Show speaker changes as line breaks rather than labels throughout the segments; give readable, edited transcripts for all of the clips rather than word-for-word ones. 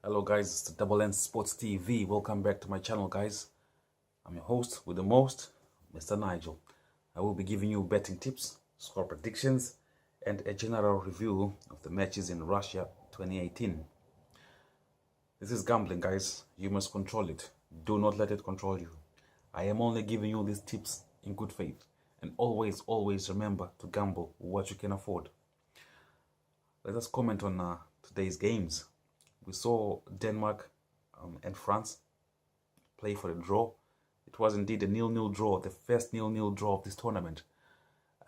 Hello guys, it's the Double N Sports TV. Welcome back to my channel, guys. I'm your host with the most, Mr. Nigel. I will be giving you betting tips, score predictions, and a general review of the matches in Russia 2018. This is gambling, guys. You must control it. Do not let it control you. I am only giving you these tips in good faith. And always remember to gamble what you can afford. Let us comment on today's games. We saw Denmark and France play for a draw. It was indeed a 0-0 draw, the first 0-0 draw of this tournament.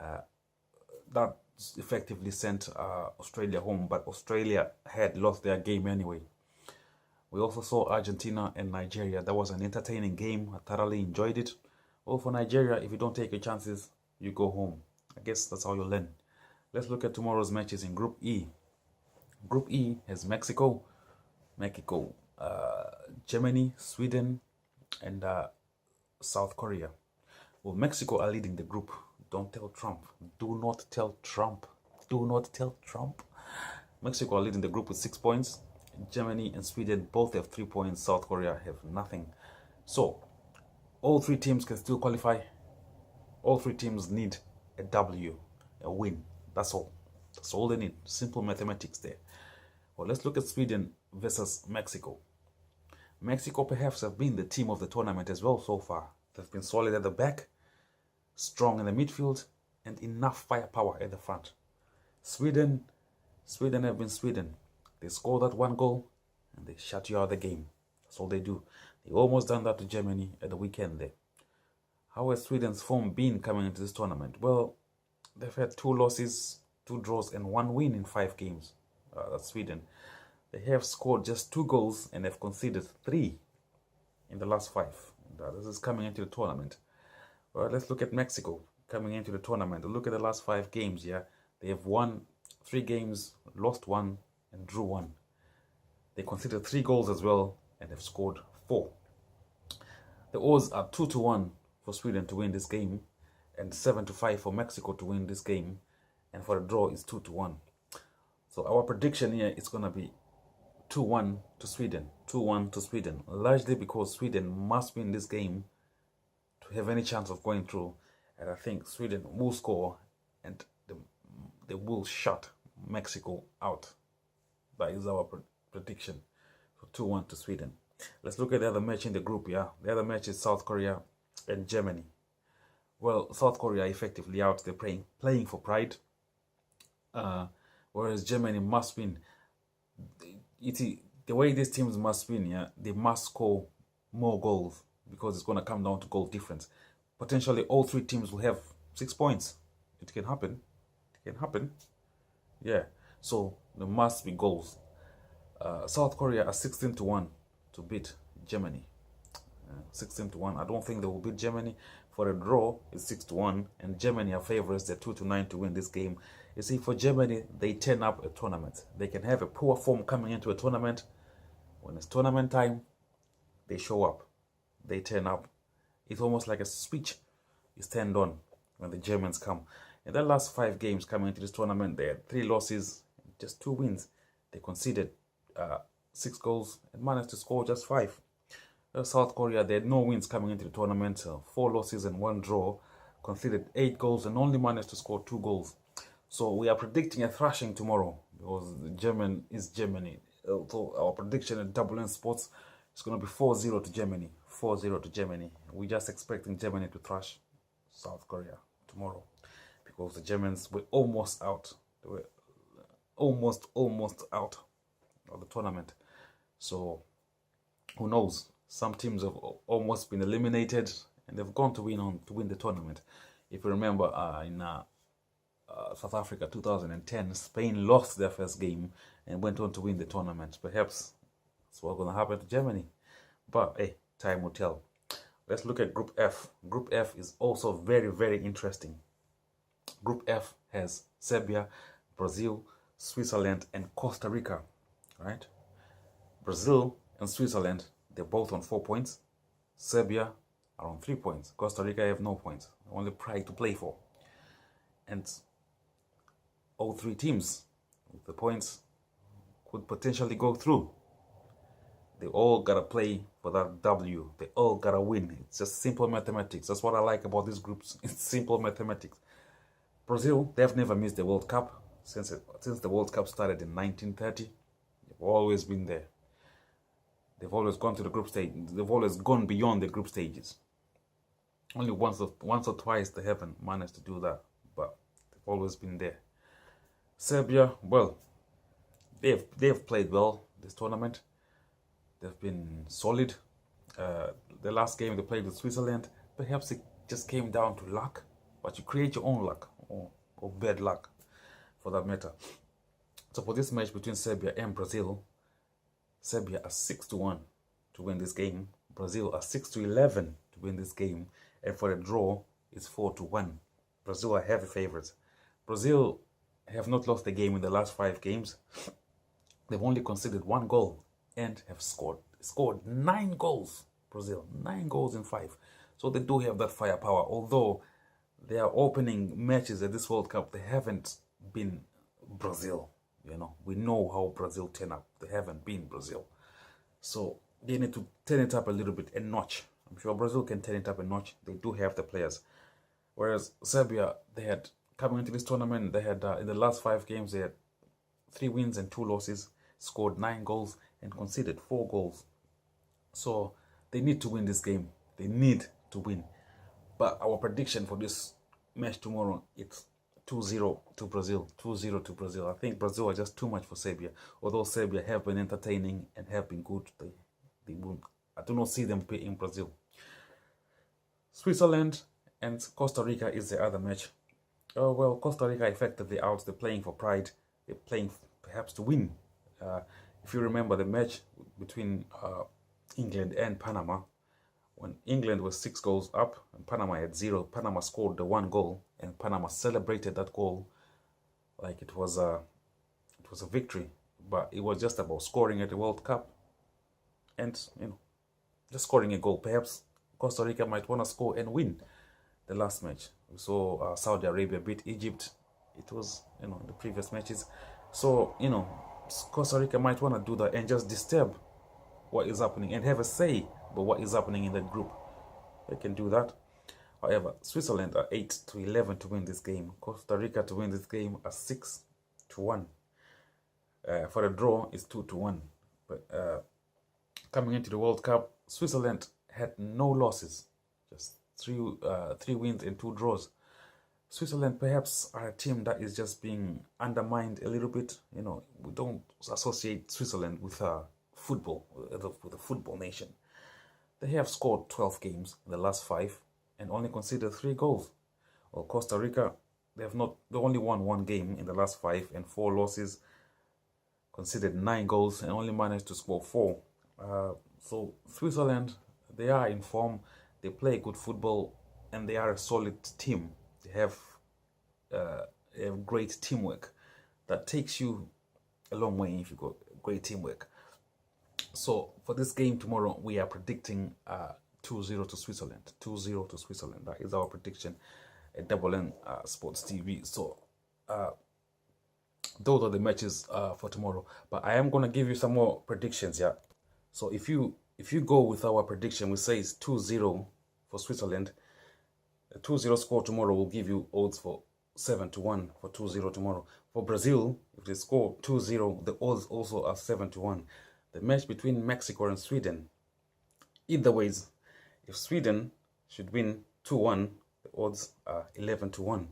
That effectively sent Australia home, but Australia had lost their game anyway. We also saw Argentina and Nigeria. That was an entertaining game. I thoroughly enjoyed it. Well, for Nigeria, if you don't take your chances, you go home. I guess that's how you learn. Let's look at tomorrow's matches in Group E. Group E has Mexico, Germany, Sweden, and South Korea. Well, Mexico are leading the group. Don't tell Trump. Do not tell Trump. Do not tell Trump. Mexico are leading the group with 6 points. Germany and Sweden both have 3 points. South Korea have nothing. So, all three teams can still qualify. All three teams need a W, a win. That's all. That's all they need. Simple mathematics there. Well, let's look at Sweden versus Mexico. Mexico perhaps have been the team of the tournament as well so far. They've been solid at the back, strong in the midfield, and enough firepower at the front. Sweden have been Sweden. They score that one goal and they shut you out of the game. That's all they do. They almost done that to Germany at the weekend there. How has Sweden's form been coming into this tournament? Well, they've had 2 losses, 2 draws, and 1 win in 5 games. That's Sweden. They have scored just 2 goals and have conceded 3 in the last 5. This is coming into the tournament. Well, let's look at Mexico coming into the tournament. Look at the last 5 games. Yeah, they have won 3 games, lost 1, and drew 1. They conceded 3 goals as well and have scored 4. The odds are 2-1 for Sweden to win this game, and 7-5 for Mexico to win this game, and for a draw is 2-1. So our prediction here is going to be 2-1 to Sweden. 2-1 to Sweden. Largely because Sweden must win this game to have any chance of going through. And I think Sweden will score and they will shut Mexico out. That is our prediction. So 2-1 to Sweden. Let's look at the other match in the group. Yeah, the other match is South Korea and Germany. Well, South Korea effectively out. They're playing for pride. Whereas Germany must win. The way these teams must win, yeah, they must score more goals because it's going to come down to goal difference. Potentially, all 3 teams will have 6 points. It can happen. It can happen. Yeah. So there must be goals. South Korea are 16-1 to beat Germany. 16-1. I don't think they will beat Germany. For a draw, it's 6-1, and Germany are favorites. They're 2-9 to win this game. You see, for Germany, they turn up a tournament. They can have a poor form coming into a tournament. When it's tournament time, they show up. They turn up. It's almost like a switch is turned on when the Germans come. In the last 5 games coming into this tournament, they had 3 losses, just 2 wins. They conceded 6 goals and managed to score just 5. South Korea, they had no wins coming into the tournament, 4 losses and 1 draw, conceded 8 goals and only managed to score 2 goals. So we are predicting a thrashing tomorrow because Germany is Germany. So our prediction at Double N Sports is going to be 4-0 to Germany. 4-0 to Germany. We're just expecting Germany to thrash South Korea tomorrow because the Germans were almost out. They were almost out of the tournament. So who knows? Some teams have almost been eliminated and they've gone to win the tournament. If you remember, in South Africa 2010, Spain lost their first game and went on to win the tournament. Perhaps that's what's going to happen to Germany. But hey, time will tell. Let's look at Group F. Group F is also very interesting. Group F has Serbia, Brazil, Switzerland, and Costa Rica. Right? Brazil and Switzerland, they're both on 4 points. Serbia are on 3 points. Costa Rica have no points. Only pride to play for. And all 3 teams with the points could potentially go through. They all gotta play for that W. They all gotta win. It's just simple mathematics. That's what I like about these groups. It's simple mathematics. Brazil, they've never missed the World Cup since the World Cup started in 1930. They've always been there. They've always gone to the group stage. They've always gone beyond the group stages. Only once or twice they haven't managed to do that, but they've always been there. Serbia, well, they've played well this tournament. They've been solid. The last game they played with Switzerland, perhaps it just came down to luck, but you create your own luck, or bad luck for that matter. So for this match between Serbia and Brazil, Serbia are 6-1 to win this game. Brazil are 6-11 to win this game. And for a draw, it's 4-1. Brazil are heavy favorites. Brazil have not lost a game in the last 5 games. They've only conceded 1 goal and have scored 9 goals. Brazil, 9 goals in 5. So they do have that firepower. Although their opening matches at this World Cup, they haven't been Brazil. You know, we know how Brazil turn up. They haven't been Brazil. So they need to turn it up a little bit, a notch. I'm sure Brazil can turn it up a notch. They do have the players. Whereas Serbia, they had, coming into this tournament, they had, in the last 5 games, they had 3 wins and 2 losses, scored 9 goals and conceded 4 goals. So they need to win this game. They need to win. But our prediction for this match tomorrow, it's 2-0 to Brazil. 2-0 to Brazil. I think Brazil are just too much for Serbia. Although Serbia have been entertaining and have been good, they won't. I do not see them beating Brazil. Switzerland and Costa Rica is the other match. Oh well, Costa Rica effectively out. They're playing for pride. They're playing perhaps to win. If you remember the match between England and Panama, when England was 6 goals up and Panama had 0, Panama scored the 1 goal and Panama celebrated that goal like it was a victory. But it was just about scoring at the World Cup and, you know, just scoring a goal. Perhaps Costa Rica might want to score and win the last match. We saw Saudi Arabia beat Egypt. It was, you know, in the previous matches. So, you know, Costa Rica might want to do that and just disturb what is happening and have a say about what is happening in that group. They can do that. However, Switzerland are 8-11 to win this game. Costa Rica to win this game are 6-1. For a draw, it's 2-1. But coming into the World Cup, Switzerland had no losses, just 3 wins and 2 draws. Switzerland perhaps are a team that is just being undermined a little bit. You know, we don't associate Switzerland with football, with a football nation. They have scored 12 games in the last 5 and only conceded 3 goals. Well, Costa Rica, they only won 1 game in the last 5 and 4 losses, conceded 9 goals and only managed to score 4. So Switzerland, they are in form, they play good football, and they are a solid team. They have great teamwork that takes you a long way if you got great teamwork. So for this game tomorrow, we are predicting 2-0 to Switzerland. 2-0 to Switzerland. That is our prediction at Double N Sports TV. So those are the matches for tomorrow. But I am going to give you some more predictions, yeah. So if you go with our prediction, we say it's 2-0 for Switzerland. A 2-0 score tomorrow will give you odds for 7-1 for 2-0 tomorrow. For Brazil, if they score 2-0, the odds also are 7-1. The match between Mexico and Sweden, either ways, if Sweden should win 2-1, the odds are 11-1.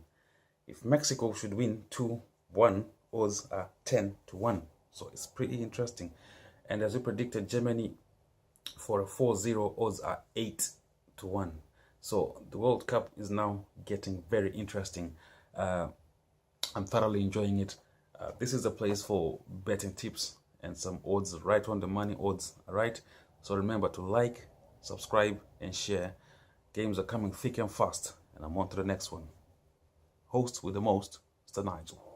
If Mexico should win 2-1, odds are 10-1. So it's pretty interesting. And as we predicted, Germany for a 4-0, odds are 8-1. So the World Cup is now getting very interesting. I'm thoroughly enjoying it. This is a place for betting tips and some odds, right on the money odds, alright? So remember to like, subscribe, and share. Games are coming thick and fast, and I'm on to the next one. Host with the most, Mr. Nigel.